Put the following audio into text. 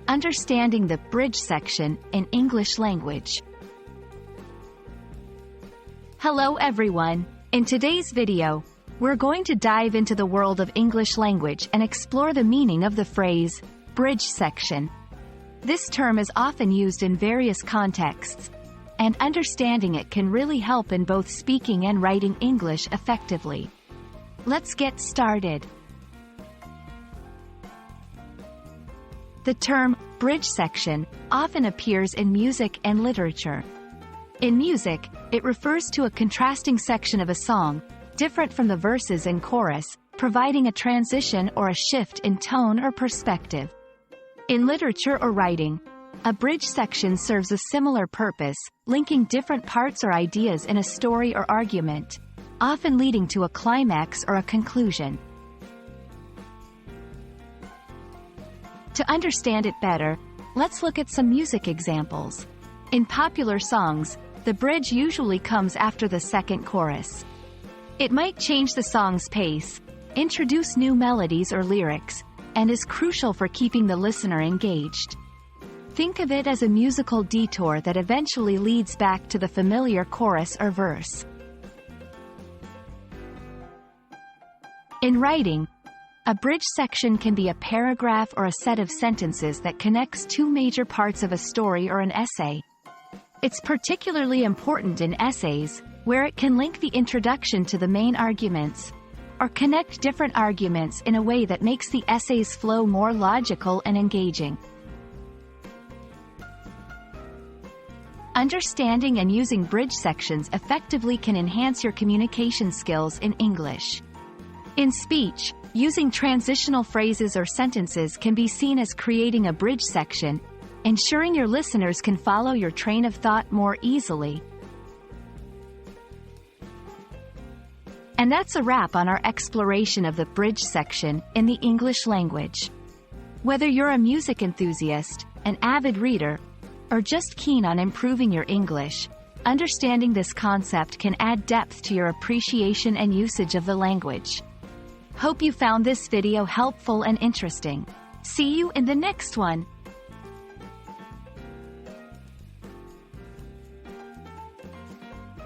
Understanding the bridge section in English language. Hello everyone! In today's video, we're going to dive into the world of English language and explore the meaning of the phrase, bridge section. This term is often used in various contexts, and understanding it can really help in both speaking and writing English effectively. Let's get started. The term, bridge section, often appears in music and literature. In music, it refers to a contrasting section of a song, different from the verses and chorus, providing a transition or a shift in tone or perspective. In literature or writing, a bridge section serves a similar purpose, linking different parts or ideas in a story or argument, often leading to a climax or a conclusion. To understand it better, let's look at some music examples. In popular songs, the bridge usually comes after the second chorus. It might change the song's pace, introduce new melodies or lyrics, and is crucial for keeping the listener engaged. Think of it as a musical detour that eventually leads back to the familiar chorus or verse. In writing, a bridge section can be a paragraph or a set of sentences that connects two major parts of a story or an essay. It's particularly important in essays, where it can link the introduction to the main arguments, or connect different arguments in a way that makes the essay's flow more logical and engaging. Understanding and using bridge sections effectively can enhance your communication skills in English. In speech, using transitional phrases or sentences can be seen as creating a bridge section, ensuring your listeners can follow your train of thought more easily. And that's a wrap on our exploration of the bridge section in the English language. Whether you're a music enthusiast, an avid reader, or just keen on improving your English, understanding this concept can add depth to your appreciation and usage of the language. Hope you found this video helpful and interesting. See you in the next one.